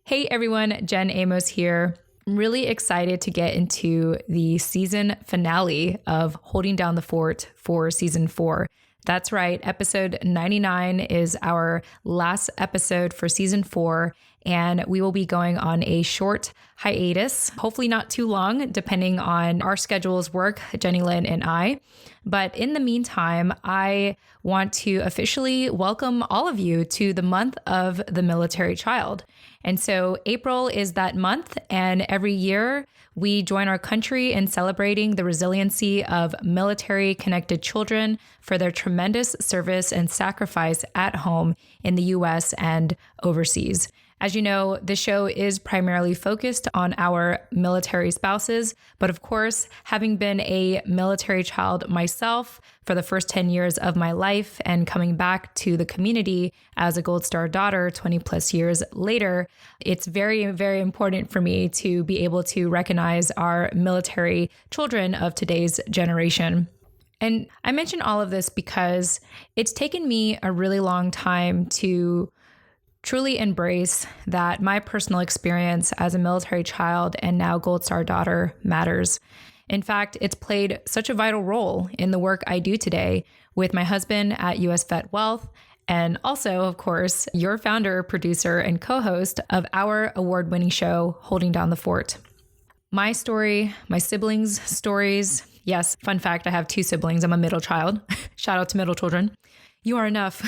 Hey everyone, Jen Amos here. I'm really excited to get into the season finale of Holding Down the Fort for season 4. That's right, episode 99 is our last episode for season 4, and we will be going on a short hiatus, hopefully not too long, depending on our schedules work, Jenny, Lynn, and I. But in the meantime, I want to officially welcome all of you to the month of the military child. And so April is that month, and every year we join our country in celebrating the resiliency of military-connected children for their tremendous service and sacrifice at home in the U.S. and overseas. As you know, the show is primarily focused on our military spouses, but of course, having been a military child myself for the first 10 years of my life and coming back to the community as a Gold Star daughter 20 plus years later, it's very, very important for me to be able to recognize our military children of today's generation. And I mention all of this because it's taken me a really long time to truly embrace that my personal experience as a military child and now Gold Star daughter matters. In fact, it's played such a vital role in the work I do today with my husband at US Vet Wealth, and also, of course, your founder, producer, and co-host of our award-winning show, Holding Down the Fort. My story, my siblings' stories. Yes, fun fact, I have 2 siblings. I'm a middle child. Shout out to middle children. You are enough.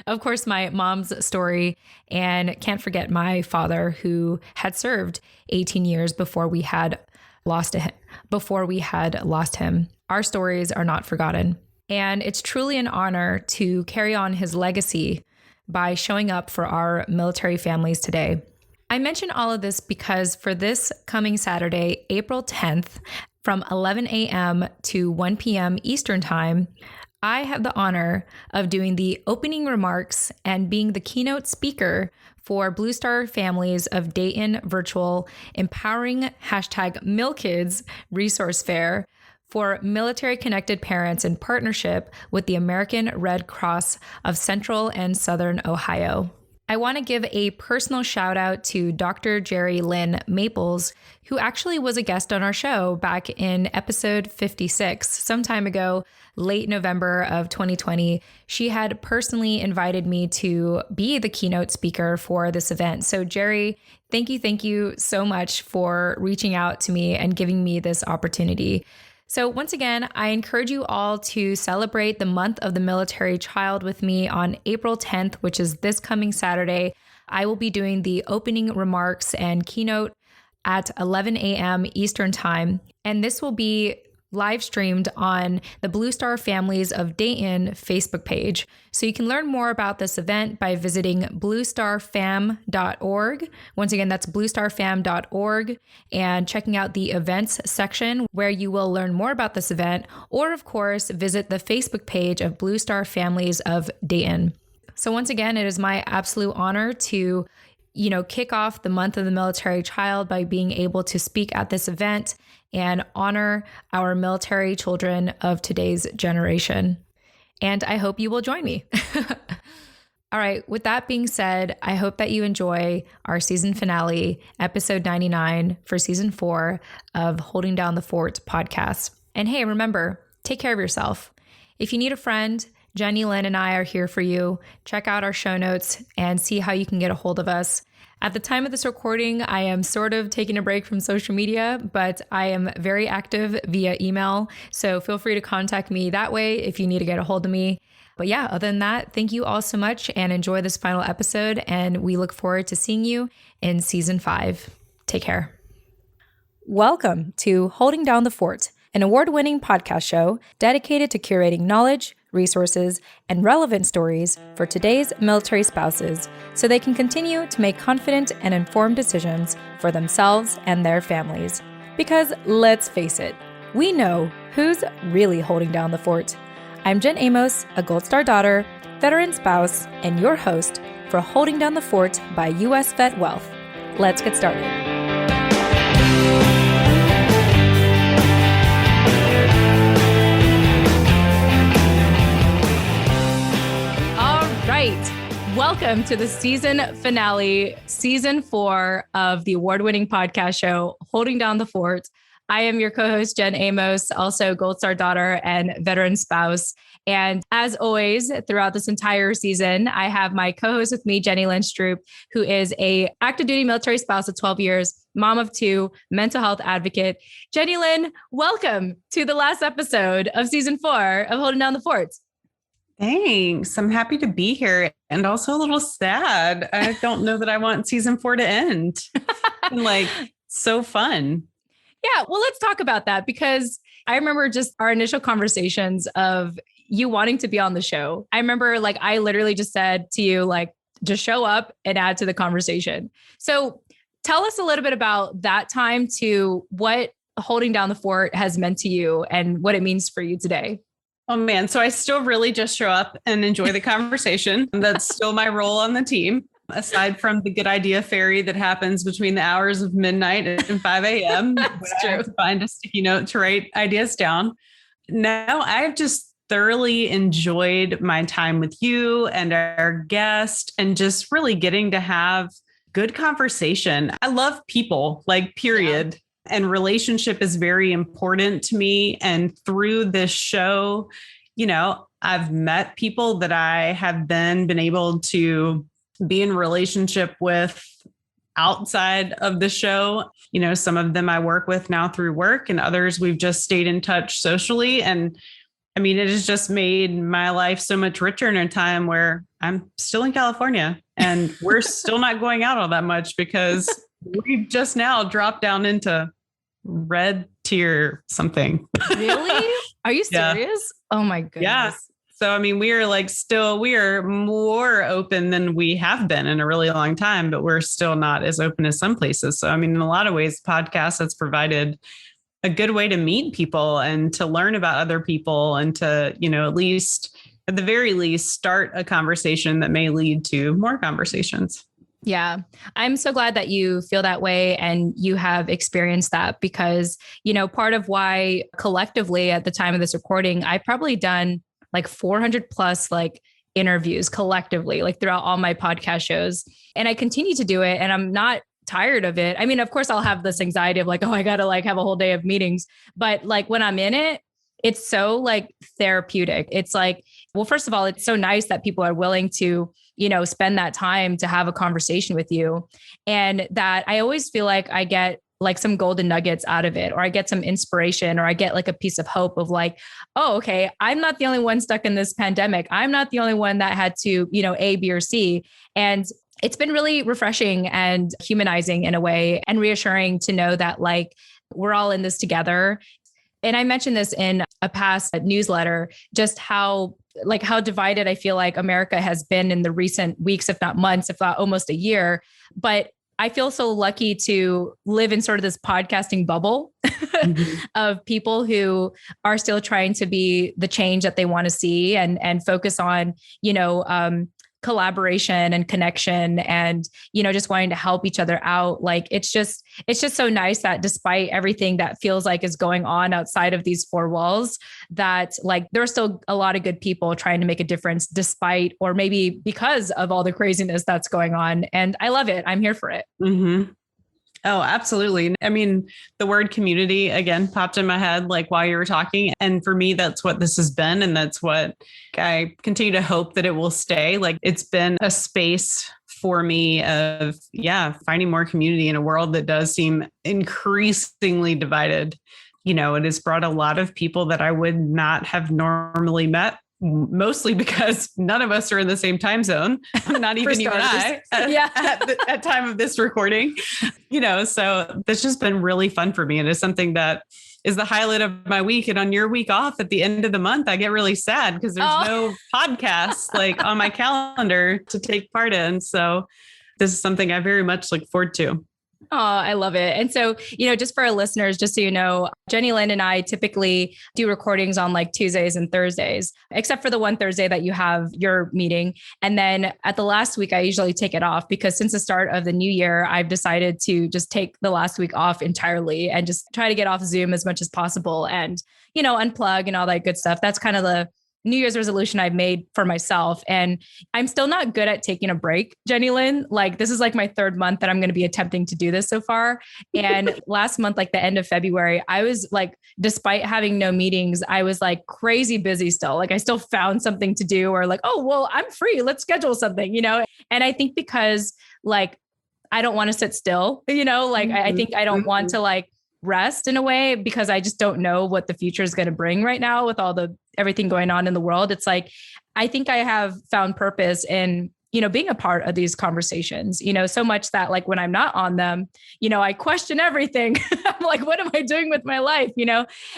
Of course, my mom's story, and can't forget my father, who had served 18 years before we had lost him. Our stories are not forgotten. And it's truly an honor to carry on his legacy by showing up for our military families today. I mention all of this because for this coming Saturday, April 10th, from 11 a.m. to 1 p.m. Eastern Time, I have the honor of doing the opening remarks and being the keynote speaker for Blue Star Families of Dayton Virtual Empowering #MilKids Resource Fair for military-connected parents in partnership with the American Red Cross of Central and Southern Ohio. I want to give a personal shout out to Dr. Jerry Lynn Maples, who actually was a guest on our show back in episode 56, some time ago, late November of 2020. She had personally invited me to be the keynote speaker for this event. So Jerry, thank you so much for reaching out to me and giving me this opportunity. So once again, I encourage you all to celebrate the month of the military child with me on April 10th, which is this coming Saturday. I will be doing the opening remarks and keynote at 11 a.m. Eastern Time, and this will be live streamed on the Blue Star Families of Dayton Facebook page. So you can learn more about this event by visiting bluestarfam.org. Once again, that's bluestarfam.org, and checking out the events section where you will learn more about this event, or of course, visit the Facebook page of Blue Star Families of Dayton. So once again, it is my absolute honor to kick off the month of the military child by being able to speak at this event and honor our military children of today's generation. And I hope you will join me. All right, with that being said, I hope that you enjoy our season finale, episode 99 for season 4 of Holding Down the Fort podcast. And hey, remember, take care of yourself. If you need a friend, Jenny, Lynn, and I are here for you. Check out our show notes and see how you can get a hold of us. At the time of this recording, I am sort of taking a break from social media, but I am very active via email. So feel free to contact me that way if you need to get a hold of me. But yeah, other than that, thank you all so much and enjoy this final episode. And we look forward to seeing you in season 5. Take care. Welcome to Holding Down the Fort, an award-winning podcast show dedicated to curating knowledge, resources, and relevant stories for today's military spouses so they can continue to make confident and informed decisions for themselves and their families. Because let's face it, we know who's really holding down the fort. I'm Jen Amos, a Gold Star daughter, veteran spouse, and your host for Holding Down the Fort by US Vet Wealth. Let's get started. Welcome to the season finale, season 4 of the award-winning podcast show, Holding Down the Fort. I am your co-host, Jen Amos, also Gold Star daughter and veteran spouse. And as always, throughout this entire season, I have my co-host with me, Lynne Stroup, who is a active duty military spouse of 12 years, mom of 2, mental health advocate. Lynne, welcome to the last episode of season 4 of Holding Down the Fort. Thanks. I'm happy to be here and also a little sad. I don't know that I want season 4 to end. So fun. Yeah, well, let's talk about that because I remember just our initial conversations of you wanting to be on the show. I remember I literally just said to you, just show up and add to the conversation. So tell us a little bit about that time to what Holding Down the Fort has meant to you and what it means for you today. Oh man. So I still really just show up and enjoy the conversation. That's still my role on the team. Aside from the good idea fairy that happens between the hours of midnight and 5 a.m. That's true. I have to find a sticky note to write ideas down. Now I've just thoroughly enjoyed my time with you and our guest and just really getting to have good conversation. I love people, period. Yeah. And relationship is very important to me. And through this show, I've met people that I have been able to be in relationship with outside of the show. Some of them I work with now through work and others we've just stayed in touch socially. And it has just made my life so much richer in a time where I'm still in California and we're still not going out all that much because we've just now dropped down into red tier something. Really? Are you serious? Yeah. Oh my goodness. Yeah. So, we are more open than we have been in a really long time, but we're still not as open as some places. So, in a lot of ways, the podcast has provided a good way to meet people and to learn about other people and to, at the very least, start a conversation that may lead to more conversations. Yeah, I'm so glad that you feel that way and you have experienced that because, part of why collectively at the time of this recording, I've probably done 400 plus interviews collectively, throughout all my podcast shows. And I continue to do it and I'm not tired of it. Of course I'll have this anxiety of I got to have a whole day of meetings, but when I'm in it, it's so therapeutic. It's well, first of all, it's so nice that people are willing to, spend that time to have a conversation with you. And that I always feel like I get some golden nuggets out of it, or I get some inspiration, or I get a piece of hope of oh, okay, I'm not the only one stuck in this pandemic. I'm not the only one that had to, A, B, or C. And it's been really refreshing and humanizing in a way and reassuring to know that we're all in this together. And I mentioned this in a past newsletter, just how divided I feel like America has been in the recent weeks, if not months, if not almost a year. But I feel so lucky to live in sort of this podcasting bubble of people who are still trying to be the change that they want to see and focus on, collaboration and connection and, just wanting to help each other out. It's just so nice that despite everything that feels is going on outside of these 4 walls, that there are still a lot of good people trying to make a difference despite, or maybe because of all the craziness that's going on. And I love it. I'm here for it. Mm-hmm. Oh, absolutely. The word community again popped in my head while you were talking. And for me, that's what this has been. And that's what I continue to hope that it will stay. It's been a space for me of, finding more community in a world that does seem increasingly divided. It has brought a lot of people that I would not have normally met. Mostly because none of us are in the same time zone, not even you and I at time of this recording, so that's just been really fun for me. And it's something that is the highlight of my week. And on your week off at the end of the month, I get really sad because there's no podcasts on my calendar to take part in. So this is something I very much look forward to. Oh, I love it. And so, just for our listeners, just so you know, Lynne and I typically do recordings on Tuesdays and Thursdays, except for the one Thursday that you have your meeting. And then at the last week, I usually take it off because since the start of the new year, I've decided to just take the last week off entirely and just try to get off Zoom as much as possible and, unplug and all that good stuff. That's kind of New Year's resolution I've made for myself. And I'm still not good at taking a break, Jenny Lynn. Like this is like my third month that I'm going to be attempting to do this so far. And last month, like the end of February, I was like, despite having no meetings, I was like crazy busy still. Like I still found something to do or like, oh, well, I'm free. Let's schedule something, And I think because like, I don't want to sit still, like I think I don't want to like rest in a way because I just don't know what the future is going to bring right now with everything going on in the world. It's like, I think I have found purpose in, being a part of these conversations, so much that like when I'm not on them, I question everything. I'm like, what am I doing with my life?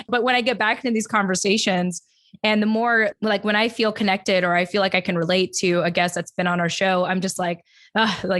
But when I get back into these conversations, and the more like when I feel connected or I feel like I can relate to a guest that's been on our show, I'm just like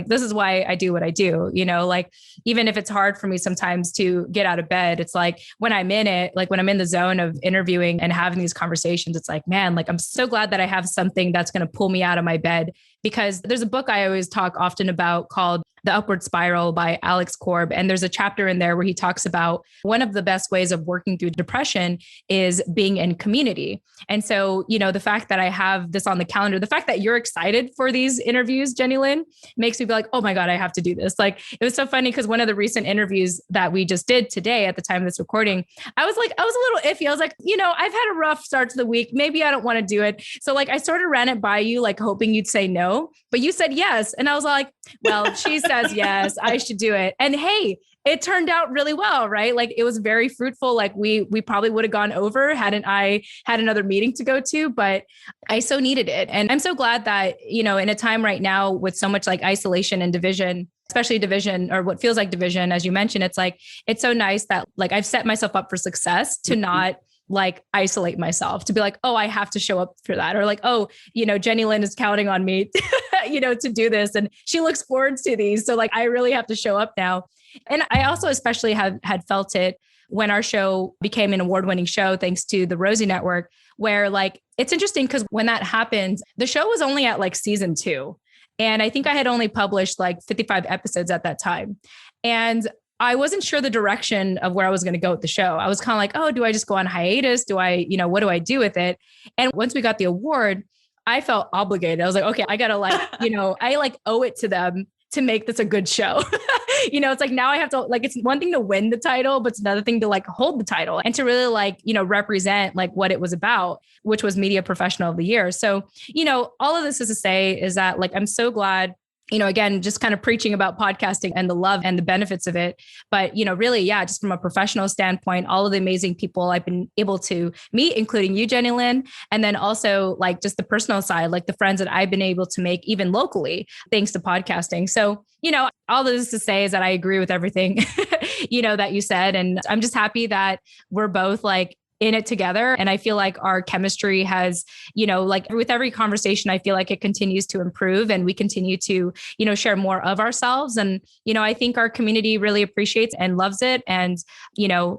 this is why I do what I do, like even if it's hard for me sometimes to get out of bed, it's like when I'm in it, like when I'm in the zone of interviewing and having these conversations, it's like, man, like I'm so glad that I have something that's going to pull me out of my bed. Because there's a book I always talk often about called The Upward Spiral by Alex Korb. And there's a chapter in there where he talks about one of the best ways of working through depression is being in community. And so, the fact that I have this on the calendar, the fact that you're excited for these interviews, Jenny Lynn, makes me be like, oh my God, I have to do this. Like, it was so funny because one of the recent interviews that we just did today at the time of this recording, I was a little iffy. I was like, I've had a rough start to the week. Maybe I don't want to do it. So like, I sort of ran it by you, like hoping you'd say no. But you said yes. And I was like, well, she says yes, I should do it. And hey, it turned out really well, right? Like it was very fruitful. Like we probably would have gone over hadn't I had another meeting to go to, but I so needed it. And I'm so glad that, in a time right now with so much like isolation and division, especially division or what feels like division, as you mentioned, it's like, it's so nice that like I've set myself up for success to not like isolate myself, to be like, oh, I have to show up for that. Or like, oh, Jenny Lynn is counting on me, to do this. And she looks forward to these. So like, I really have to show up now. And I also especially had felt it when our show became an award-winning show, thanks to the Rosie Network, where like, it's interesting because when that happened, the show was only at like season 2. And I think I had only published like 55 episodes at that time. And I wasn't sure the direction of where I was going to go with the show. I was kind of like, oh, do I just go on hiatus? Do I, what do I do with it? And once we got the award, I felt obligated. I was like, okay, I got to like, I like owe it to them to make this a good show. It's like now I have to like, it's one thing to win the title, but it's another thing to like hold the title and to really like, represent like what it was about, which was Media Professional of the Year. So, all of this is to say is that like, I'm so glad, again, just kind of preaching about podcasting and the love and the benefits of it. But, really, yeah, just from a professional standpoint, all of the amazing people I've been able to meet, including you, Jenny Lynn, and then also like just the personal side, like the friends that I've been able to make even locally, thanks to podcasting. So, all this to say is that I agree with everything, that you said. And I'm just happy that we're both like in it together. And I feel like our chemistry has, like with every conversation, I feel like it continues to improve and we continue to, share more of ourselves. And, I think our community really appreciates and loves it. And,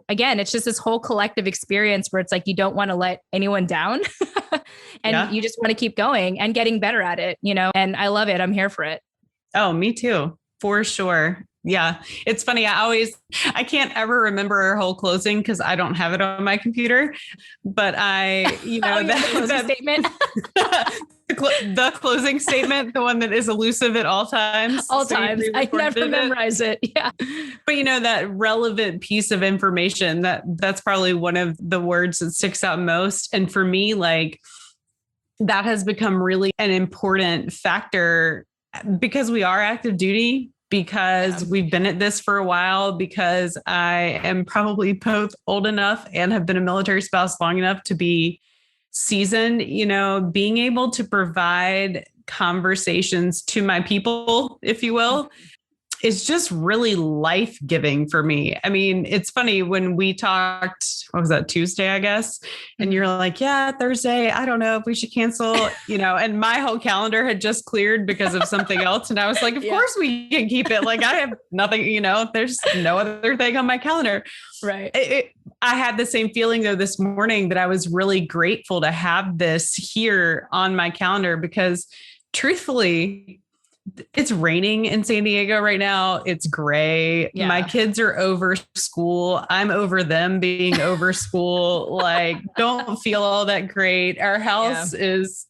again, it's just this whole collective experience where it's like, you don't want to let anyone down and you just want to keep going and getting better at it, and I love it. I'm here for it. Oh, me too. For sure. Yeah. It's funny. I can't ever remember our whole closing because I don't have it on my computer, but the closing statement, the closing statement, the one that is elusive at all times. I never memorize it. Yeah. But that relevant piece of information, that's probably one of the words that sticks out most. And for me, like that has become really an important factor because we are active duty, because we've been at this for a while, because I am probably both old enough and have been a military spouse long enough to be seasoned, being able to provide conversations to my people, if you will, is just really life-giving for me. I mean, it's funny when we talked, what was that, Tuesday, I guess? And you're like, yeah, Thursday, I don't know if we should cancel, and my whole calendar had just cleared because of something else. And I was like, of course we can keep it. Like I have nothing, there's no other thing on my calendar. Right. I had the same feeling though this morning that I was really grateful to have this here on my calendar because truthfully, it's raining in San Diego right now. It's gray. Yeah. My kids are over school. I'm over them being over school. Like, don't feel all that great. Our house is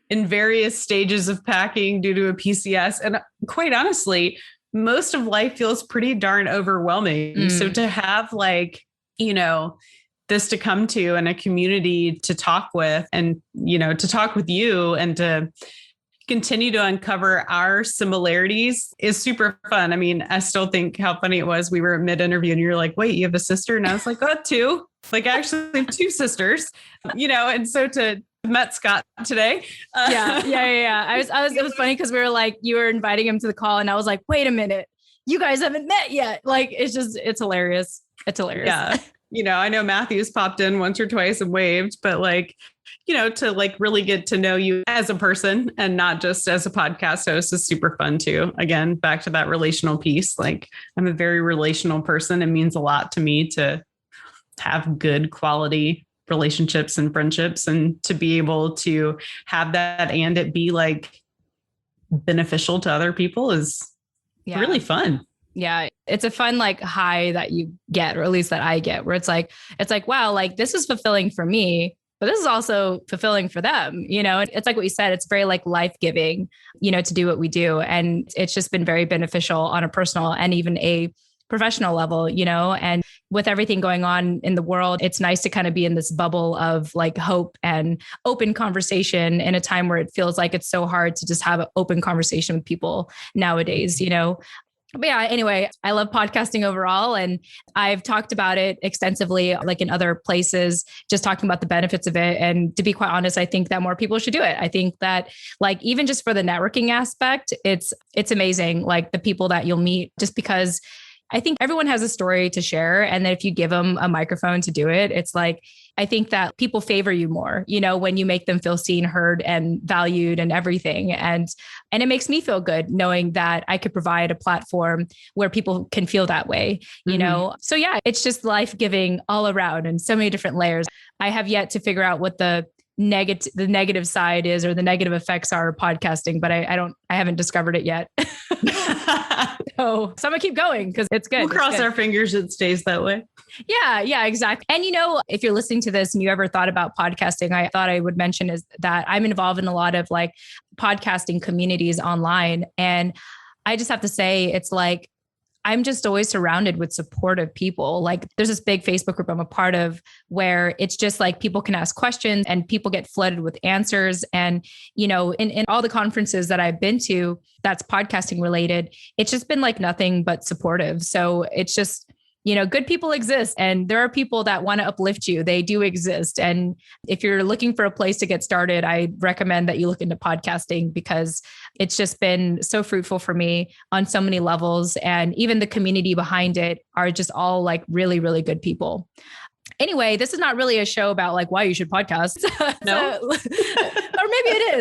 in various stages of packing due to a PCS. And quite honestly, most of life feels pretty darn overwhelming. So to have like, you know, this to come to and a community to talk with and, you know, to talk with you and to continue to uncover our similarities is super fun. I mean, I still think how funny it was. We were mid-interview and you're like, wait, you have a sister? And I was like, oh, two. Like, I actually have two sisters, you know, and so to met Scott today. Yeah. It was funny because we were like, you were inviting him to the call and I was like, wait a minute, you guys haven't met yet. Like, it's hilarious. It's hilarious. Yeah. You know, I know Matthew's popped in once or twice and waved, but like, you know, to like really get to know you as a person and not just as a podcast host is super fun too. Again, back to that relational piece. Like, I'm a very relational person. It means a lot to me to have good quality relationships and friendships, and to be able to have that and it be like beneficial to other people is really fun. Yeah. It's a fun like high that you get, or at least that I get, where it's like, wow, like this is fulfilling for me, but this is also fulfilling for them. You know, it's like what you said, it's very like life-giving, you know, to do what we do. And it's just been very beneficial on a personal and even a professional level, you know, and with everything going on in the world, it's nice to kind of be in this bubble of like hope and open conversation in a time where it feels like it's so hard to just have an open conversation with people nowadays, you know. But yeah, anyway, I love podcasting overall. And I've talked about it extensively, like in other places, just talking about the benefits of it. And to be quite honest, I think that more people should do it. I think that like, even just for the networking aspect, it's amazing. Like the people that you'll meet, just because I think everyone has a story to share. And then if you give them a microphone to do it, it's like, I think that people favor you more, you know, when you make them feel seen, heard, and valued and everything. And it makes me feel good knowing that I could provide a platform where people can feel that way, you know? So yeah, it's just life-giving all around and so many different layers. I have yet to figure out what the negative side is, or the negative effects are of podcasting, but I haven't discovered it yet. So I'm gonna keep going because it's good. We'll cross our fingers it stays that way. Yeah, exactly. And you know, if you're listening to this and you ever thought about podcasting, I thought I would mention is that I'm involved in a lot of like podcasting communities online. And I just have to say, it's like, I'm just always surrounded with supportive people. Like there's this big Facebook group I'm a part of where it's just like people can ask questions and people get flooded with answers. And, you know, in all the conferences that I've been to that's podcasting related, it's just been like nothing but supportive. So it's just, you know, good people exist and there are people that want to uplift you. They do exist. And if you're looking for a place to get started, I recommend that you look into podcasting because it's just been so fruitful for me on so many levels. And even the community behind it are just all like really, really good people. Anyway, this is not really a show about like why you should podcast. No. Or maybe it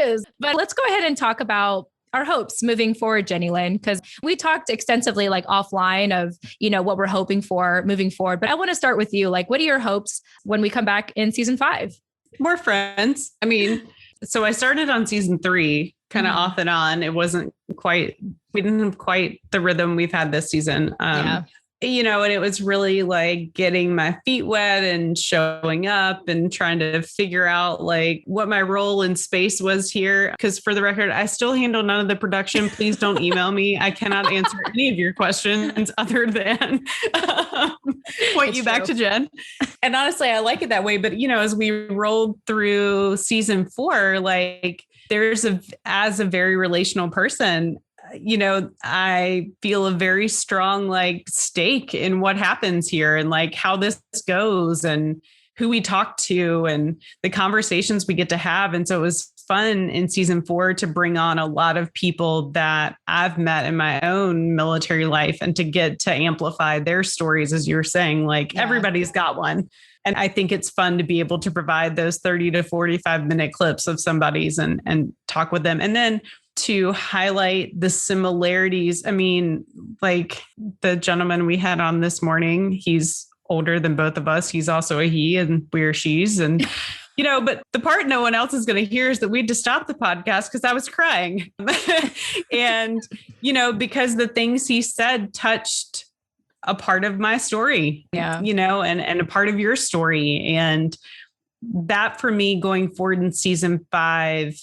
is. But let's go ahead and talk about our hopes moving forward, Jenny Lynn, because we talked extensively like offline of, you know, what we're hoping for moving forward. But I want to start with you. Like, what are your hopes when we come back in season 5? More friends. I mean, so I started on season 3, kind of off and on. It wasn't quite, we didn't have quite the rhythm we've had this season. You know, and it was really like getting my feet wet and showing up and trying to figure out like what my role in space was here. Because for the record, I still handle none of the production. Please don't email me. I cannot answer any of your questions other than point you back to Jen. And honestly, I like it that way. But, you know, as we rolled through season 4, like as a very relational person, you know, I feel a very strong like stake in what happens here and like how this goes and who we talk to and the conversations we get to have. And so it was fun in season 4 to bring on a lot of people that I've met in my own military life and to get to amplify their stories, as you were saying, like everybody's got one. And I think it's fun to be able to provide those 30 to 45 minute clips of somebody's and talk with them. And then to highlight the similarities. I mean, like the gentleman we had on this morning, he's older than both of us. He's also a he and we're she's. And But the part no one else is going to hear is that we had to stop the podcast because I was crying. And, because the things he said touched a part of my story, and a part of your story. And that for me going forward in season 5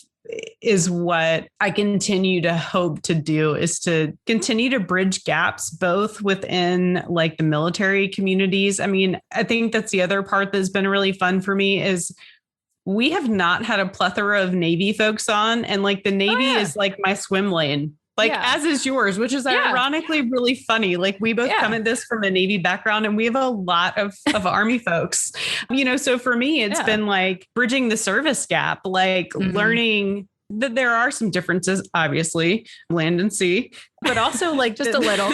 is what I continue to hope to do, is to continue to bridge gaps, both within like the military communities. I mean, I think that's the other part that's been really fun for me is we have not had a plethora of Navy folks on, and like the Navy is like my swim lane. As is yours, which is ironically really funny. Like we both come at this from a Navy background and we have a lot of Army folks, so for me, it's been like bridging the service gap, like learning that there are some differences, obviously land and sea, but also like just a little,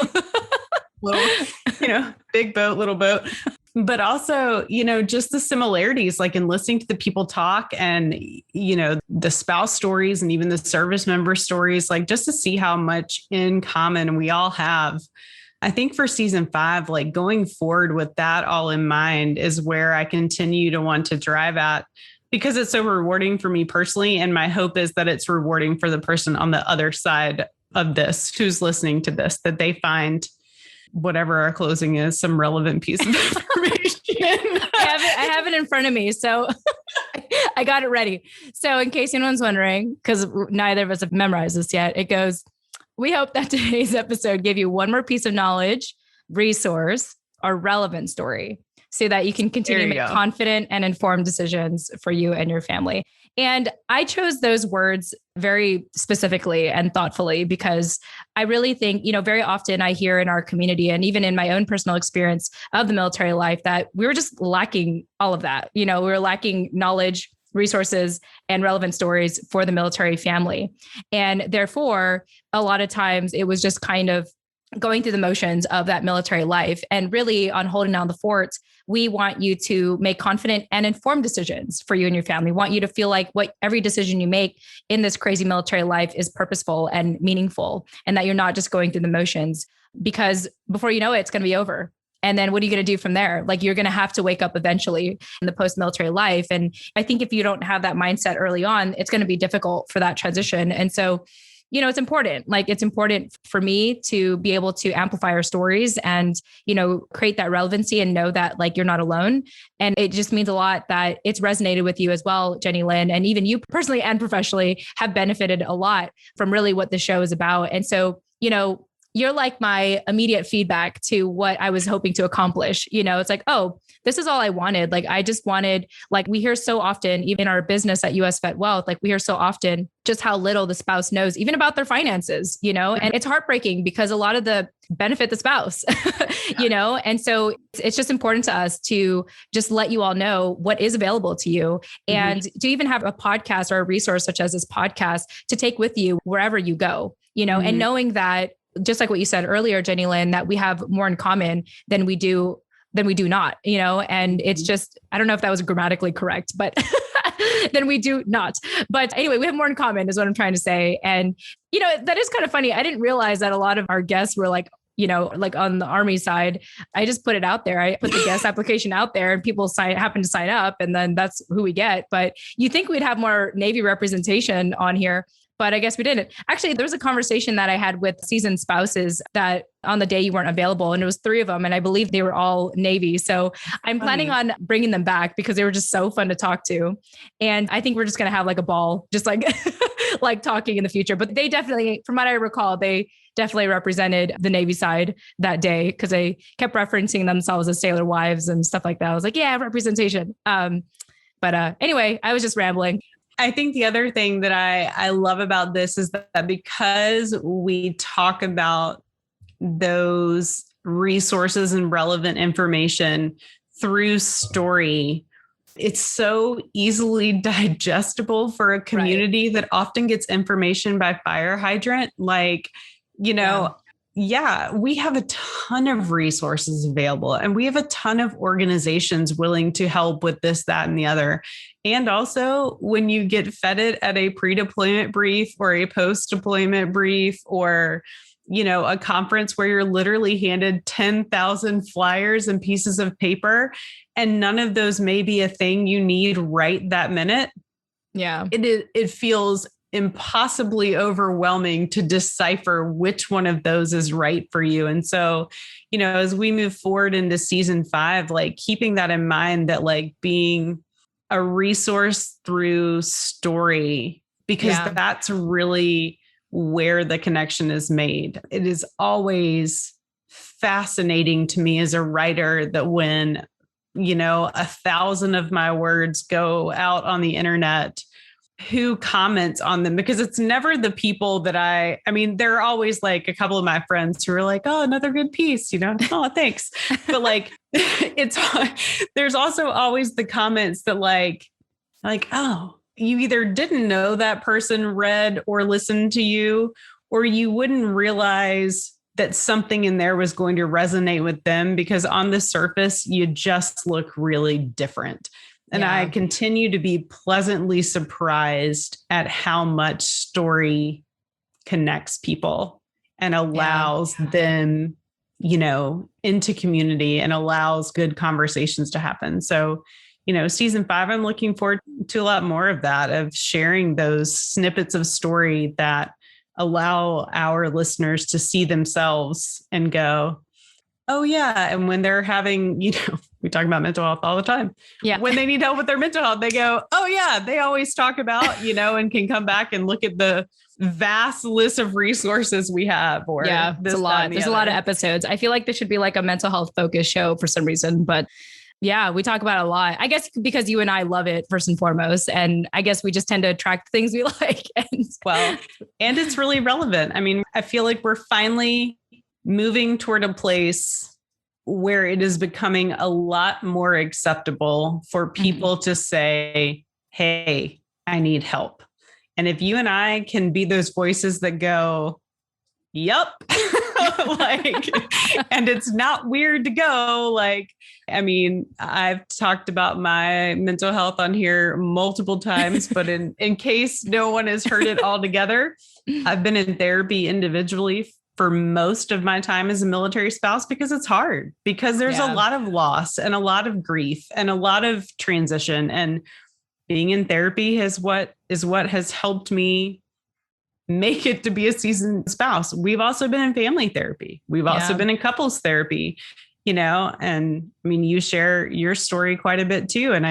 big boat, little boat. But also, just the similarities, like in listening to the people talk and, the spouse stories and even the service member stories, like just to see how much in common we all have. I think for season 5, like going forward with that all in mind is where I continue to want to drive at, because it's so rewarding for me personally. And my hope is that it's rewarding for the person on the other side of this, who's listening to this, that they find whatever our closing is, some relevant piece of information. I have it in front of me. So I got it ready. So in case anyone's wondering, because neither of us have memorized this yet, it goes, we hope that today's episode gave you one more piece of knowledge, resource, or relevant story so that you can continue to make confident and informed decisions for you and your family. And I chose those words very specifically and thoughtfully because I really think, very often I hear in our community and even in my own personal experience of the military life that we were just lacking all of that. We were lacking knowledge, resources, and relevant stories for the military family. And therefore, a lot of times it was just kind of going through the motions of that military life. And really on Holding Down the Fort, we want you to make confident and informed decisions for you and your family. We want you to feel like every decision you make in this crazy military life is purposeful and meaningful, and that you're not just going through the motions, because before you know it, it's going to be over. And then what are you going to do from there? Like you're going to have to wake up eventually in the post-military life. And I think if you don't have that mindset early on, it's going to be difficult for that transition. And so it's important. Like it's important for me to be able to amplify our stories and, create that relevancy and know that like you're not alone. And it just means a lot that it's resonated with you as well, Jenny Lynn, and even you personally and professionally have benefited a lot from really what the show is about. And so, you're like my immediate feedback to what I was hoping to accomplish. It's like, oh, this is all I wanted. Like, I just wanted, like we hear so often, even in our business at US Vet Wealth, like we hear so often just how little the spouse knows, even about their finances, and it's heartbreaking because a lot of the benefit the spouse, and so it's just important to us to just let you all know what is available to you and to even have a podcast or a resource such as this podcast to take with you wherever you go, and knowing that, just like what you said earlier, Jenny Lynn, that we have more in common than we do not, and it's just, I don't know if that was grammatically correct, but then we do not. But anyway, we have more in common is what I'm trying to say. And, that is kind of funny. I didn't realize that a lot of our guests were like on the Army side. I just put it out there. I put the guest application out there and people happen to sign up, and then that's who we get. But you think we'd have more Navy representation on here, but I guess we didn't. Actually, there was a conversation that I had with seasoned spouses that on the day you weren't available, and it was 3 of them. And I believe they were all Navy. So I'm planning on bringing them back because they were just so fun to talk to. And I think we're just going to have like a ball, just like, like talking in the future. But they definitely, from what I recall, they definitely represented the Navy side that day because they kept referencing themselves as sailor wives and stuff like that. I was like, yeah, representation. But anyway, I was just rambling. I think the other thing that I love about this is that because we talk about those resources and relevant information through story, it's so easily digestible for a community that often gets information by fire hydrant. Like, we have a ton of resources available and we have a ton of organizations willing to help with this, that, and the other. And also when you get fed it at a pre-deployment brief or a post-deployment brief or, a conference where you're literally handed 10,000 flyers and pieces of paper, and none of those may be a thing you need right that minute. Yeah. It feels impossibly overwhelming to decipher which one of those is right for you. And so, as we move forward into season 5, like keeping that in mind, that like being a resource through story, because that's really where the connection is made. It is always fascinating to me as a writer that when, 1,000 of my words go out on the internet, who comments on them, because it's never the people that I mean, there are always like a couple of my friends who are like, oh, another good piece, oh, thanks. But like, there's also always the comments that like, oh, you either didn't know that person read or listened to you, or you wouldn't realize that something in there was going to resonate with them because on the surface, you just look really different. And I continue to be pleasantly surprised at how much story connects people and allows them, into community and allows good conversations to happen. So, season 5, I'm looking forward to a lot more of that, of sharing those snippets of story that allow our listeners to see themselves and go, oh yeah. And when they're having, we talk about mental health all the time. Yeah. When they need help with their mental health, they go, oh yeah, they always talk about, and can come back and look at the vast list of resources we have. Or it's a lot. There's a lot of episodes. I feel like this should be like a mental health focused show for some reason, but yeah, we talk about it a lot. I guess because you and I love it first and foremost. And I guess we just tend to attract things we like. And it's really relevant. I mean, I feel like we're finally moving toward a place where it is becoming a lot more acceptable for people to say, hey, I need help. And if you and I can be those voices that go, yep, and it's not weird to go, I've talked about my mental health on here multiple times, but in case no one has heard it all together, I've been in therapy individually for most of my time as a military spouse because it's hard, because there's a lot of loss and a lot of grief and a lot of transition, and being in therapy is what has helped me make it to be a seasoned spouse. We've also been in family therapy. We've also been in couples therapy, and I mean, you share your story quite a bit too. And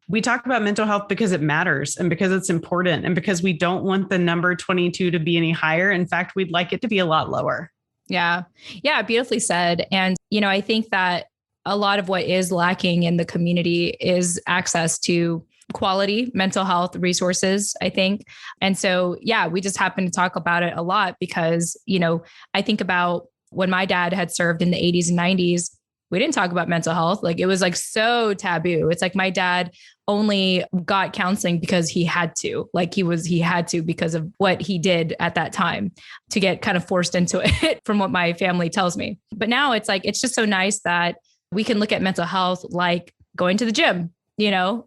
we talk about mental health because it matters and because it's important and because we don't want the number 22 to be any higher. In fact, we'd like it to be a lot lower. Yeah. Yeah. Beautifully said. And, I think that a lot of what is lacking in the community is access to quality mental health resources, I think. And so, we just happen to talk about it a lot because, I think about when my dad had served in the 80s and 90s, we didn't talk about mental health. Like it was like so taboo. It's like my dad only got counseling because he had to, he had to because of what he did at that time to get kind of forced into it from what my family tells me. But now it's like, it's just so nice that we can look at mental health like going to the gym,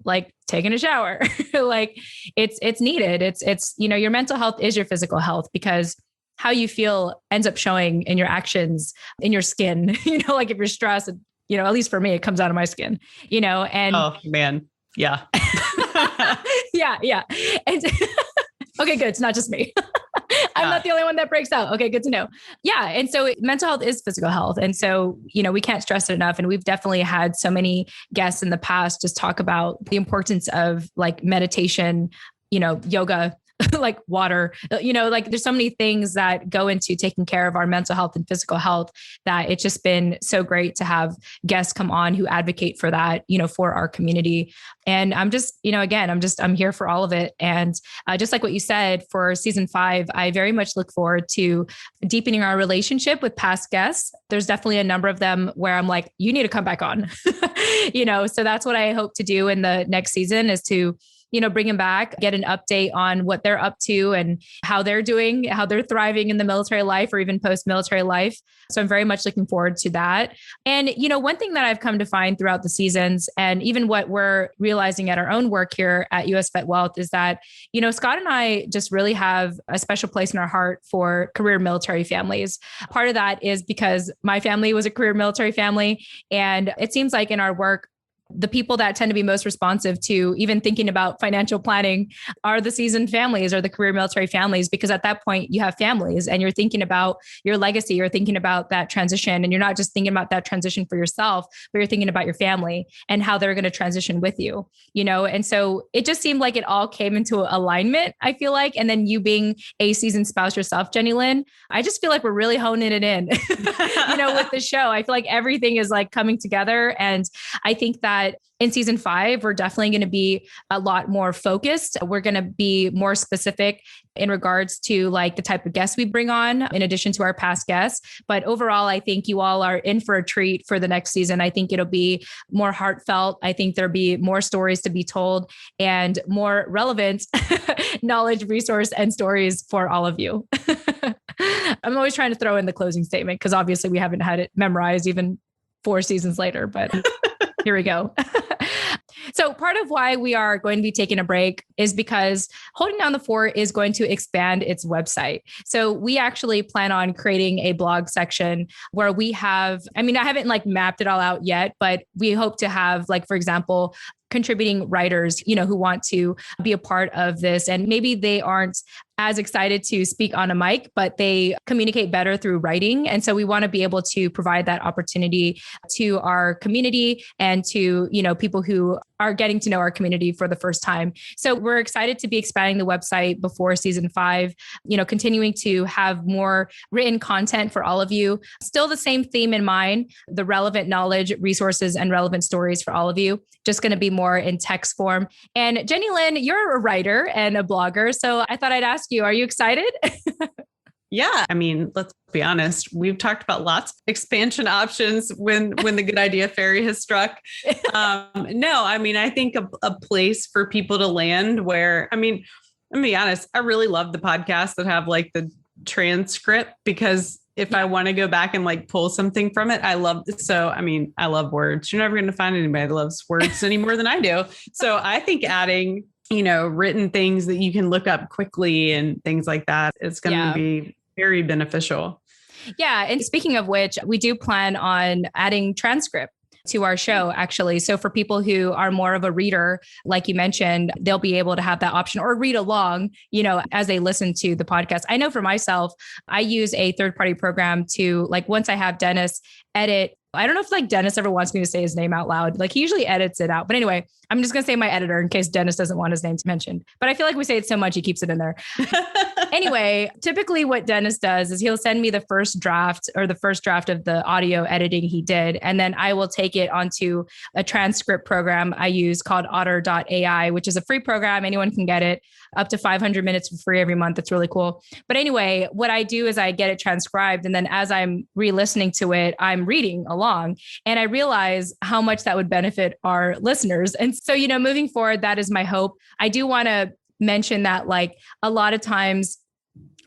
like taking a shower, like it's needed. It's, your mental health is your physical health because how you feel ends up showing in your actions, in your skin, like if you're stressed, at least for me, it comes out of my skin, and oh man. Yeah. yeah. And okay, good. It's not just me. I'm not the only one that breaks out. Okay, good to know. Yeah. And so mental health is physical health. And so, we can't stress it enough. And we've definitely had so many guests in the past just talk about the importance of like meditation, yoga, like water, like there's so many things that go into taking care of our mental health and physical health that it's just been so great to have guests come on who advocate for that, for our community. And I'm just, I'm here for all of it. And just like what you said for season 5, I very much look forward to deepening our relationship with past guests. There's definitely a number of them where I'm like, you need to come back on, so that's what I hope to do in the next season is to bring them back, get an update on what they're up to and how they're doing, how they're thriving in the military life or even post-military life. So I'm very much looking forward to that. And, one thing that I've come to find throughout the seasons and even what we're realizing at our own work here at US Vet Wealth is that, Scott and I just really have a special place in our heart for career military families. Part of that is because my family was a career military family. And it seems like in our work, the people that tend to be most responsive to even thinking about financial planning are the seasoned families or the career military families, because at that point you have families and you're thinking about your legacy, you're thinking about that transition, and you're not just thinking about that transition for yourself, but you're thinking about your family and how they're going to transition with you, And so it just seemed like it all came into alignment, I feel like. And then you being a seasoned spouse yourself, Jenny Lynn, I just feel like we're really honing it in, with the show. I feel like everything is like coming together. And I think that in season 5, we're definitely going to be a lot more focused. We're going to be more specific in regards to like the type of guests we bring on in addition to our past guests. But overall, I think you all are in for a treat for the next season. I think it'll be more heartfelt. I think there'll be more stories to be told and more relevant knowledge, resource, and stories for all of you. I'm always trying to throw in the closing statement because obviously we haven't had it memorized even 4 seasons later, but here we go. So part of why we are going to be taking a break is because Holding Down the Fort is going to expand its website. So we actually plan on creating a blog section where we have, I haven't like mapped it all out yet, but we hope to have like, for example, contributing writers, who want to be a part of this. And maybe they aren't as excited to speak on a mic, but they communicate better through writing. And so we want to be able to provide that opportunity to our community and to, people who are getting to know our community for the first time. So we're excited to be expanding the website before season 5, continuing to have more written content for all of you. Still the same theme in mind, the relevant knowledge, resources, and relevant stories for all of you, just going to be more in text form. And Jenny Lynn, you're a writer and a blogger. So I thought I'd ask you, are you excited? Yeah. Let's be honest. We've talked about lots of expansion options when the good idea fairy has struck. No, I think a place for people to land where, let me be honest, I really love the podcasts that have like the transcript, because if I want to go back and like pull something from it, I love words. You're never going to find anybody that loves words any more than I do. So I think adding, written things that you can look up quickly and things like that is going to be very beneficial. Yeah. And speaking of which, we do plan on adding transcript to our show, actually. So for people who are more of a reader, like you mentioned, they'll be able to have that option or read along, as they listen to the podcast. I know for myself, I use a third-party program to like, once I have Dennis edit, I don't know if like Dennis ever wants me to say his name out loud. Like he usually edits it out. But anyway, I'm just going to say my editor in case Dennis doesn't want his name mentioned. But I feel like we say it so much, he keeps it in there. Anyway, typically what Dennis does is he'll send me the first draft of the audio editing he did. And then I will take it onto a transcript program I use called otter.ai, which is a free program. Anyone can get it up to 500 minutes for free every month. It's really cool. But anyway, what I do is I get it transcribed. And then as I'm re-listening to it, I'm reading along. And I realize how much that would benefit our listeners. And so, moving forward, that is my hope. I do want to mention that like a lot of times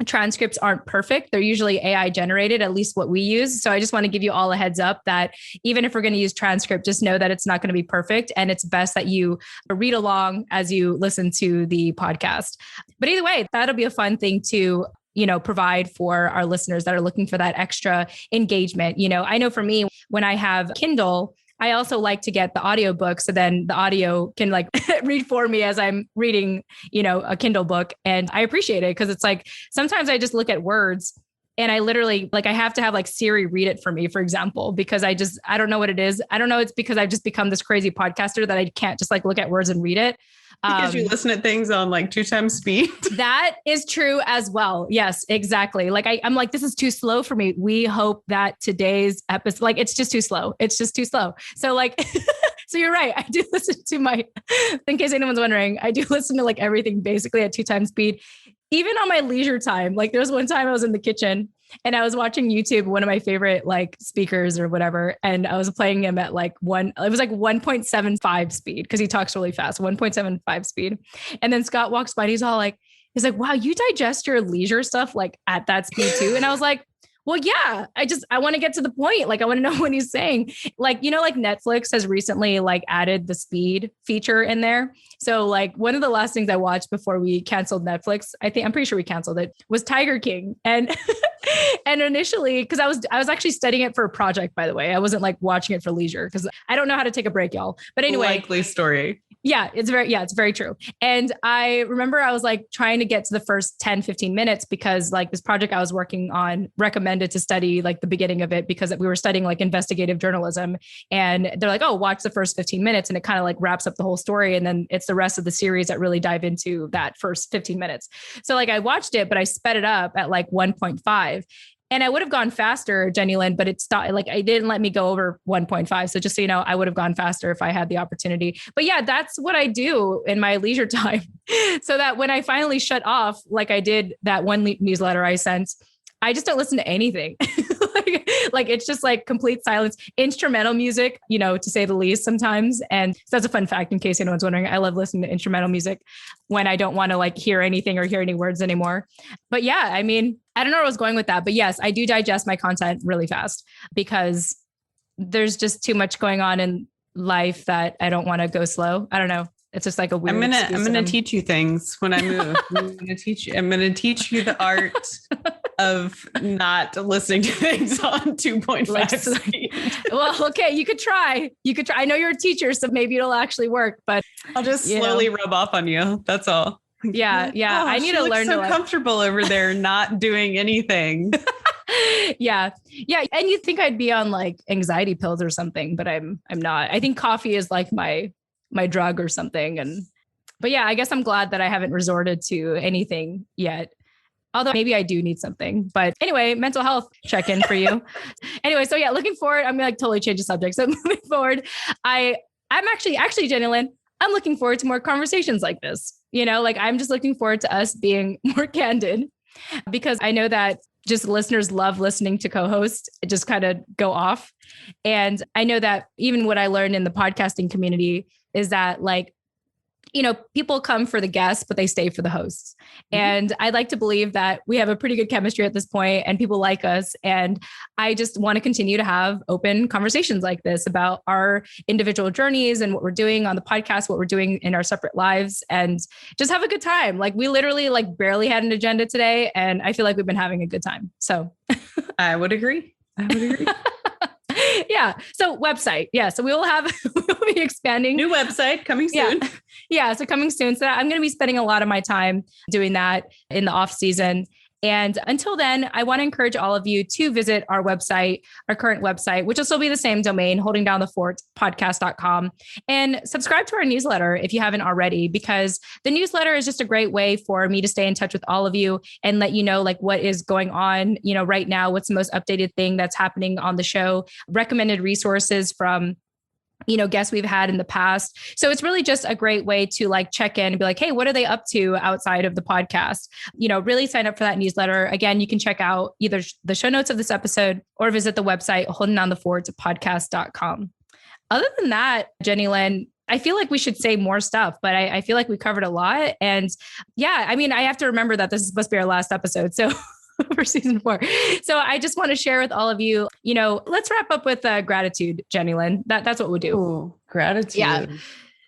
transcripts aren't perfect. They're usually AI generated, at least what we use. So I just want to give you all a heads up that even if we're going to use transcript, just know that it's not going to be perfect. And it's best that you read along as you listen to the podcast. But either way, that'll be a fun thing to provide for our listeners that are looking for that extra engagement. I know for me, when I have Kindle, I also like to get the audiobook. So then the audio can like read for me as I'm reading, a Kindle book. And I appreciate it because it's like, sometimes I just look at words and I literally like, I have to have like Siri read it for me, for example, because I don't know what it is. I don't know. It's because I've just become this crazy podcaster that I can't just like look at words and read it. Because you listen to things on like 2 times speed. That is true as well. Yes, exactly. Like I'm like, this is too slow for me. We hope that today's episode, like, it's just too slow. It's just too slow. So like, so you're right. I do listen to in case anyone's wondering, I do listen to like everything basically at 2 times speed, even on my leisure time. Like there was one time I was in the kitchen And I was watching YouTube, one of my favorite like speakers or whatever. And I was playing him at like it was like 1.75 speed because he talks really fast, 1.75 speed. And then Scott walks by and he's like, wow, you digest your leisure stuff like at that speed too. And I was like, well, yeah, I want to get to the point. Like, I want to know what he's saying. Like, like Netflix has recently like added the speed feature in there. So like one of the last things I watched before we canceled Netflix, I'm pretty sure we canceled it, was Tiger King. And, and initially, cause I was actually studying it for a project, by the way. I wasn't like watching it for leisure because I don't know how to take a break, y'all. But anyway. Likely story. Yeah, it's very true. And I remember I was like trying to get to the first 10, 15 minutes because like this project I was working on recommended to study like the beginning of it because we were studying like investigative journalism. And they're like, oh, watch the first 15 minutes. And it kind of like wraps up the whole story. And then it's the rest of the series that really dive into that first 15 minutes. So like I watched it, but I sped it up at like 1.5. And I would have gone faster, Jenny Lynn, but it stopped. Like I didn't let me go over 1.5. So just so you know, I would have gone faster if I had the opportunity. But yeah, that's what I do in my leisure time. So that when I finally shut off, like I did that one newsletter I sent, I just don't listen to anything. like it's just like complete silence, instrumental music, to say the least sometimes. And so that's a fun fact in case anyone's wondering. I love listening to instrumental music when I don't want to like hear anything or hear any words anymore. But yeah, I mean, I don't know where I was going with that, but yes, I do digest my content really fast because there's just too much going on in life that I don't want to go slow. I don't know. It's just like a weird. I'm gonna teach you things when I move. I'm gonna teach you the art of not listening to things on 2.5 speed. Well, okay, you could try. I know you're a teacher, so maybe it'll actually work. But I'll just slowly rub off on you. That's all. Yeah. Oh, I need to learn so comfortable over there, not doing anything. Yeah. And you'd think I'd be on like anxiety pills or something, but I'm not. I think coffee is like my drug or something. But yeah, I guess I'm glad that I haven't resorted to anything yet. Although maybe I do need something. But anyway, mental health check-in for you. Anyway, so yeah, looking forward. I'm gonna like totally change the subject. So moving forward, I'm actually, Jenny Lynn, I'm looking forward to more conversations like this. Like I'm just looking forward to us being more candid because I know that just listeners love listening to co-hosts just kind of go off. And I know that even what I learned in the podcasting community is that like, people come for the guests, but they stay for the hosts. Mm-hmm. And I'd like to believe that we have a pretty good chemistry at this point and people like us. And I just want to continue to have open conversations like this about our individual journeys and what we're doing on the podcast, what we're doing in our separate lives, and just have a good time. Like we literally like barely had an agenda today. And I feel like we've been having a good time. So I would agree. Yeah. So website. Yeah. So we'll be expanding. New website coming soon. Yeah. So coming soon. So I'm going to be spending a lot of my time doing that in the off season. And until then, I want to encourage all of you to visit our website, our current website, which will still be the same domain, holdingdownthefort.podcast.com, and subscribe to our newsletter if you haven't already, because the newsletter is just a great way for me to stay in touch with all of you and let you know like what is going on, right now, what's the most updated thing that's happening on the show, recommended resources from guests we've had in the past. So it's really just a great way to like check in and be like, hey, what are they up to outside of the podcast? Really sign up for that newsletter. Again, you can check out either the show notes of this episode or visit the website, holdingdownthefort.podcast.com. Other than that, Jenny Lynn, I feel like we should say more stuff, but I feel like we covered a lot. And yeah, I mean, I have to remember that this is supposed to be our last episode. So for season 4. So I just want to share with all of you, let's wrap up with gratitude, Jenny Lynn. That's what we'll do. Ooh, gratitude. Yeah.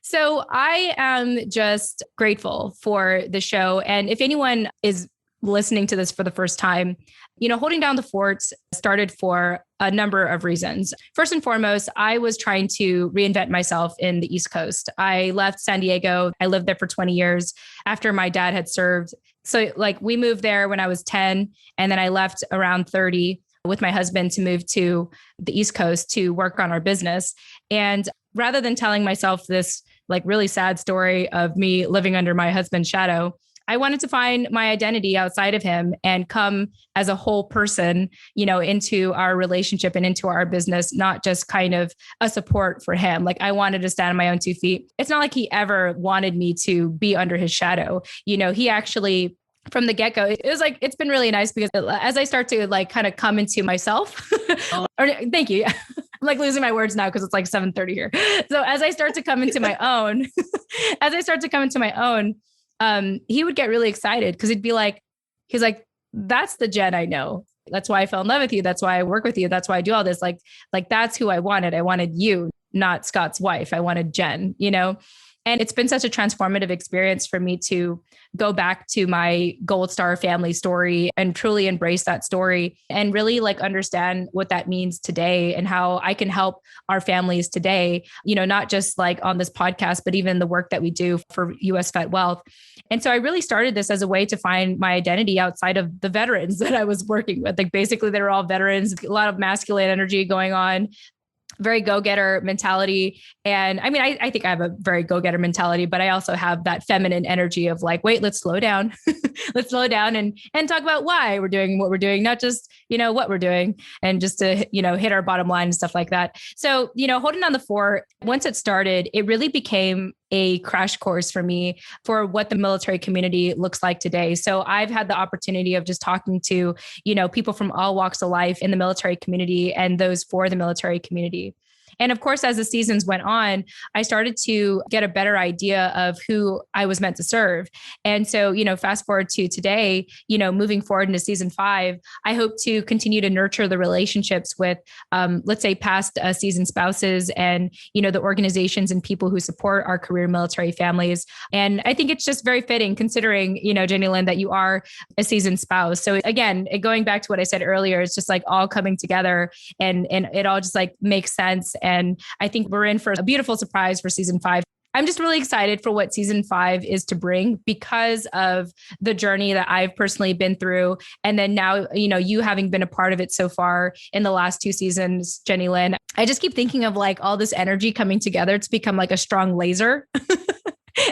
So I am just grateful for the show. And if anyone is listening to this for the first time, Holding Down the Fort started for a number of reasons. First and foremost, I was trying to reinvent myself in the East Coast. I left San Diego. I lived there for 20 years after my dad had served. So like we moved there when I was 10, and then I left around 30 with my husband to move to the East Coast to work on our business. And rather than telling myself this like really sad story of me living under my husband's shadow, I wanted to find my identity outside of him and come as a whole person, into our relationship and into our business, not just kind of a support for him. Like I wanted to stand on my own 2 feet. It's not like he ever wanted me to be under his shadow. He actually from the get-go. It was like, it's been really nice because as I start to like kind of come into myself, thank you. I'm like losing my words now because it's like 7:30 here. So as I start to come into my own, he would get really excited because he's like, that's the Jen I know. That's why I fell in love with you. That's why I work with you. That's why I do all this. Like that's who I wanted. I wanted you, not Scott's wife. I wanted Jen, And it's been such a transformative experience for me to go back to my Gold Star family story and truly embrace that story and really like understand what that means today and how I can help our families today, not just like on this podcast, but even the work that we do for US Vet Wealth. And so I really started this as a way to find my identity outside of the veterans that I was working with. Like basically they were all veterans, a lot of masculine energy going on, very go-getter mentality. And I mean, I think I have a very go-getter mentality, but I also have that feminine energy of like, wait, let's slow down. Let's slow down and talk about why we're doing what we're doing, not just, what we're doing and just to, hit our bottom line and stuff like that. So, holding down the fort, once it started, it really became a crash course for me for what the military community looks like today. So I've had the opportunity of just talking to, people from all walks of life in the military community and those for the military community. And of course, as the seasons went on, I started to get a better idea of who I was meant to serve. And so, fast forward to today, moving forward into season 5, I hope to continue to nurture the relationships with, let's say, past season spouses and, the organizations and people who support our career military families. And I think it's just very fitting considering, Jenny Lynn, that you are a seasoned spouse. So again, going back to what I said earlier, it's just like all coming together and it all just like makes sense. And I think we're in for a beautiful surprise for season 5. I'm just really excited for what season 5 is to bring because of the journey that I've personally been through. And then now, you having been a part of it so far in the last 2 seasons, Jenny Lynn, I just keep thinking of like all this energy coming together to become like a strong laser.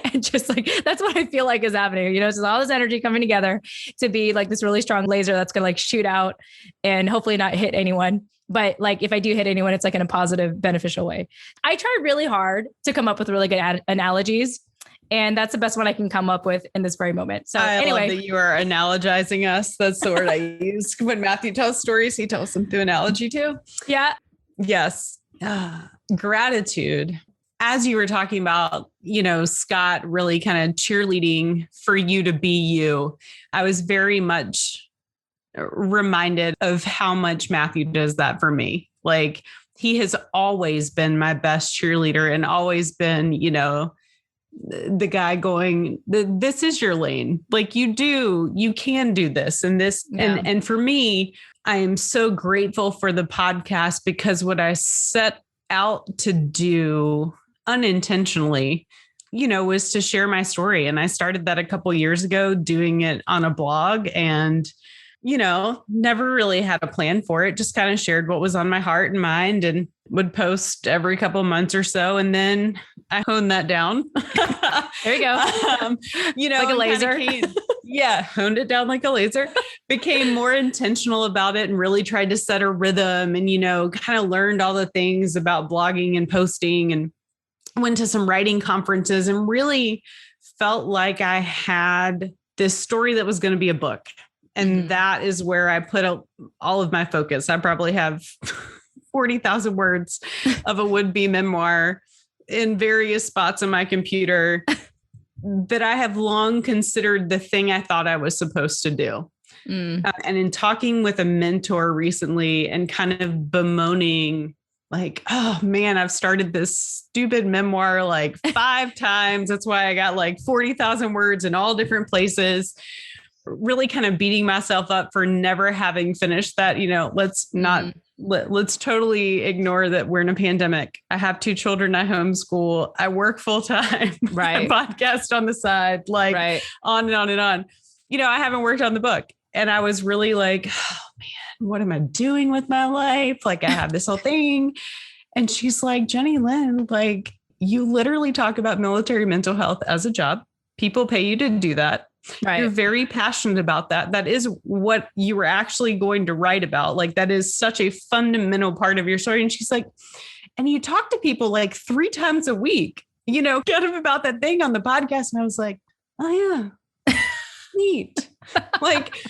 And just like, that's what I feel like is happening. It's just all this energy coming together to be like this really strong laser that's going to like shoot out and hopefully not hit anyone. But like, if I do hit anyone, it's like in a positive, beneficial way. I try really hard to come up with really good analogies. And that's the best one I can come up with in this very moment. So anyway, love that you are analogizing us. That's the word I use. When Matthew tells stories, he tells them through analogy too. Yeah. Yes. Gratitude. As you were talking about, Scott really kind of cheerleading for you to be you, I was very much reminded of how much Matthew does that for me. Like he has always been my best cheerleader and always been, the guy going, this is your lane. Like you can do this and this. Yeah. And for me, I am so grateful for the podcast because what I set out to do unintentionally, was to share my story. And I started that a couple years ago, doing it on a blog and, never really had a plan for it. Just kind of shared what was on my heart and mind and would post every couple of months or so. And then I honed that down. There you go. Like a laser. Honed it down like a laser, became more intentional about it and really tried to set a rhythm and, kind of learned all the things about blogging and posting and went to some writing conferences and really felt like I had this story that was going to be a book. And that is where I put all of my focus. I probably have 40,000 words of a would-be memoir in various spots on my computer that I have long considered the thing I thought I was supposed to do. And in talking with a mentor recently and kind of bemoaning like, oh man, I've started this stupid memoir like 5 times. That's why I got like 40,000 words in all different places. Really kind of beating myself up for never having finished that. Let's totally ignore that we're in a pandemic. I have 2 children. I homeschool. I work full time. Right. I podcast on the side, on and on and on. I haven't worked on the book. And I was really like, oh man, what am I doing with my life? Like I have this whole thing. And she's like, Jenny Lynn, like you literally talk about military mental health as a job. People pay you to do that. Right. You're very passionate about that. That is what you were actually going to write about. Like that is such a fundamental part of your story. And she's like, and you talk to people like 3 times a week, kind of about that thing on the podcast. And I was like, oh yeah, neat. Like,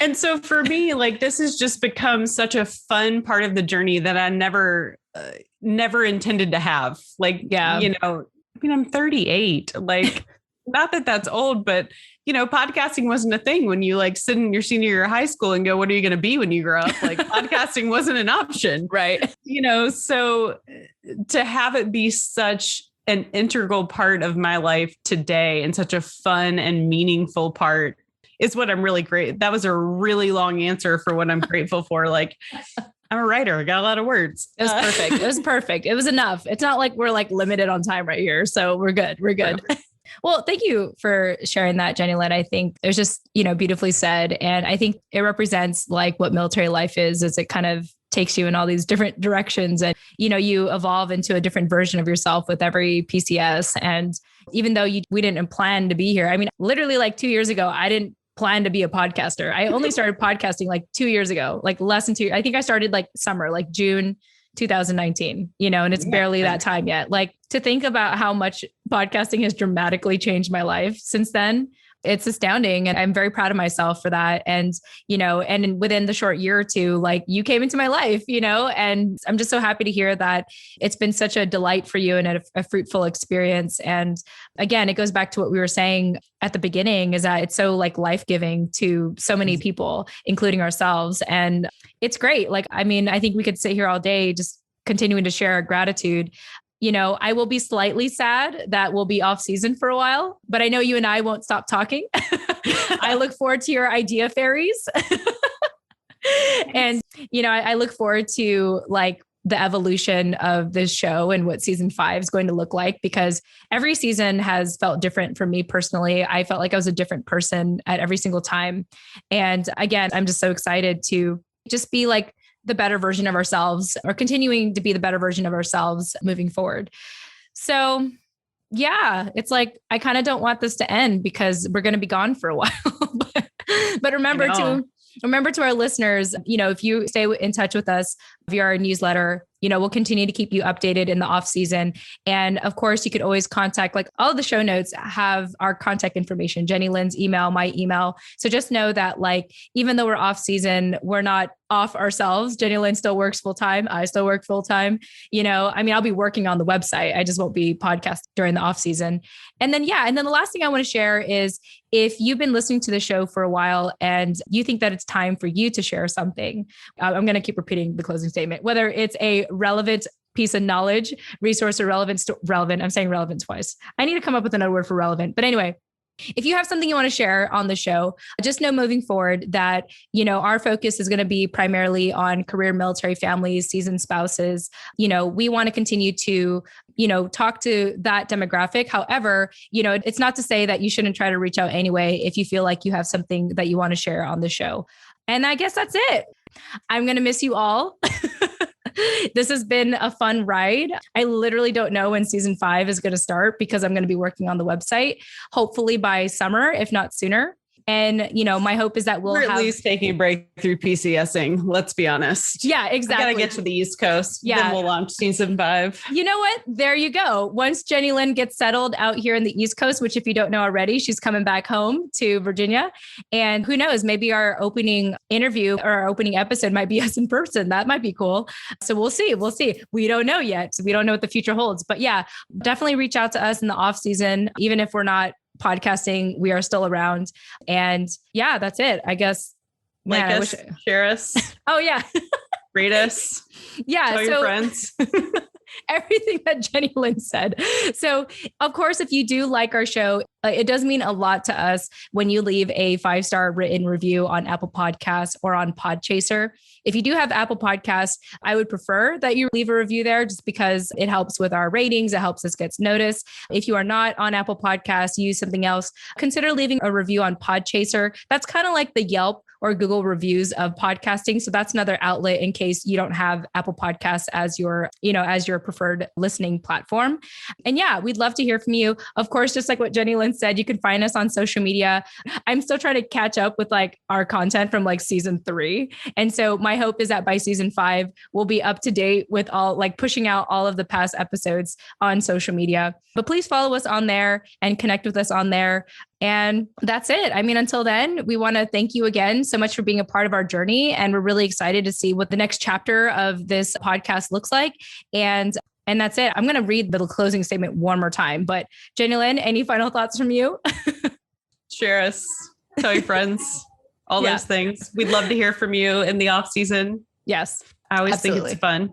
and so for me, like, this has just become such a fun part of the journey that I never intended to have. Like, I'm 38, like, not that that's old, but podcasting wasn't a thing when you like sit in your senior year of high school and go, what are you going to be when you grow up? Like podcasting wasn't an option. Right. So to have it be such an integral part of my life today and such a fun and meaningful part is what I'm really great. That was a really long answer for what I'm grateful for. Like, I'm a writer. I got a lot of words. It was perfect. It was perfect. It was enough. It's not like we're like limited on time right here. So we're good. We're good. Well, thank you for sharing that, Jenny Lynn. I think it was just, beautifully said. And I think it represents like what military life is it kind of takes you in all these different directions. And, you evolve into a different version of yourself with every PCS. And even though we didn't plan to be here, I mean, literally like 2 years ago, I didn't plan to be a podcaster. I only started podcasting like 2 years ago, like less than 2. I think I started like summer, like June 2019, and it's barely that time yet. Like to think about how much podcasting has dramatically changed my life since then. It's astounding. And I'm very proud of myself for that. And, and within the short year or two, like you came into my life, and I'm just so happy to hear that it's been such a delight for you and a fruitful experience. And again, it goes back to what we were saying at the beginning is that it's so like life-giving to so many people, including ourselves. And it's great. Like, I mean, I think we could sit here all day just continuing to share our gratitude. I will be slightly sad that we'll be off season for a while, but I know you and I won't stop talking. I look forward to your idea fairies. And, I look forward to like the evolution of this show and what season 5 is going to look like, because every season has felt different for me personally. I felt like I was a different person at every single time. And again, I'm just so excited to just be like the better version of ourselves, or continuing to be the better version of ourselves moving forward. So yeah, it's like, I kind of don't want this to end because we're going to be gone for a while, but remember to our listeners, if you stay in touch with us via our newsletter, we'll continue to keep you updated in the off season. And of course, you could always contact, like all of the show notes have our contact information, Jenny Lynn's email, my email. So just know that like, even though we're off season, we're not off ourselves. Jenny Lynn still works full time. I still work full time. I'll be working on the website. I just won't be podcasting during the off season. And then the last thing I want to share is if you've been listening to the show for a while and you think that it's time for you to share something, I'm going to keep repeating the closing statement, whether it's a relevant piece of knowledge, resource, or relevant. I'm saying relevant twice. I need to come up with another word for relevant. But anyway, if you have something you want to share on the show, just know moving forward that, our focus is going to be primarily on career military families, seasoned spouses. We want to continue to, talk to that demographic. However, it's not to say that you shouldn't try to reach out anyway if you feel like you have something that you want to share on the show. And I guess that's it. I'm going to miss you all. This has been a fun ride. I literally don't know when season 5 is going to start because I'm going to be working on the website, hopefully by summer, if not sooner. And, my hope is that we're at least taking a break through PCSing. Let's be honest. Yeah, exactly. I got to get to the East Coast. Yeah. Then we'll launch season 5. You know what? There you go. Once Jenny Lynn gets settled out here in the East Coast, which if you don't know already, she's coming back home to Virginia. And who knows, maybe our opening interview or our opening episode might be us in person. That might be cool. So we'll see. We don't know yet. So we don't know what the future holds. But yeah, definitely reach out to us in the off season, even if we're not podcasting, we are still around. And yeah, that's it. I guess. Share us. Oh yeah. Rate us. Yeah. Tell your friends. Everything that Jenny Lynn said. So of course, if you do like our show, it does mean a lot to us when you leave a 5-star written review on Apple Podcasts or on Podchaser. If you do have Apple Podcasts, I would prefer that you leave a review there just because it helps with our ratings. It helps us get noticed. If you are not on Apple Podcasts, use something else. Consider leaving a review on Podchaser. That's kind of like the Yelp or Google reviews of podcasting. So that's another outlet in case you don't have Apple Podcasts as your, as your preferred listening platform. And yeah, we'd love to hear from you. Of course, just like what Jenny Lynn said, you can find us on social media. I'm still trying to catch up with like our content from like season 3. And so my hope is that by season 5, we'll be up to date with all like pushing out all of the past episodes on social media. But please follow us on there and connect with us on there. And that's it. I mean, until then, we want to thank you again so much for being a part of our journey. And we're really excited to see what the next chapter of this podcast looks like. And that's it. I'm going to read the closing statement one more time. But Jenny Lynn, any final thoughts from you? Share us, tell your friends, all those things. We'd love to hear from you in the off season. Yes. I always think it's fun.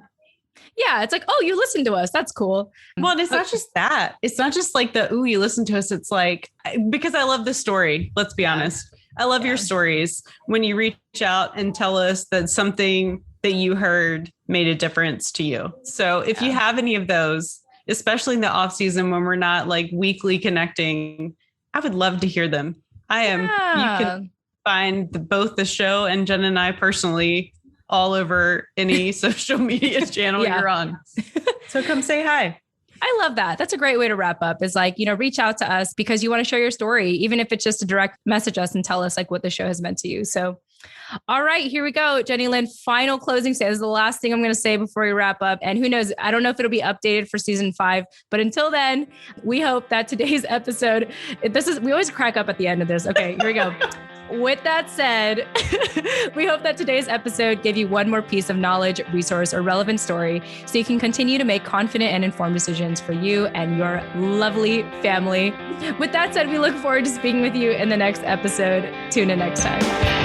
Yeah. It's like, oh, you listen to us. That's cool. Well, and it's not just that. It's not just like you listen to us. It's like, because I love the story. Let's be honest. I love your stories when you reach out and tell us that something that you heard made a difference to you. So if you have any of those, especially in the off season when we're not like weekly connecting, I would love to hear them. You can find both the show and Jen and I personally all over any social media channel you're on. So come say hi. I love that. That's a great way to wrap up is like, reach out to us because you want to share your story, even if it's just to direct message us and tell us like what the show has meant to you. So, all right, here we go. Jenny Lynn, final closing say. This is the last thing I'm going to say before we wrap up. And who knows, I don't know if it'll be updated for season 5, but until then, we hope that today's episode, we always crack up at the end of this. Okay, here we go. With that said, we hope that today's episode gave you one more piece of knowledge, resource, or relevant story so you can continue to make confident and informed decisions for you and your lovely family. With that said, we look forward to speaking with you in the next episode. Tune in next time.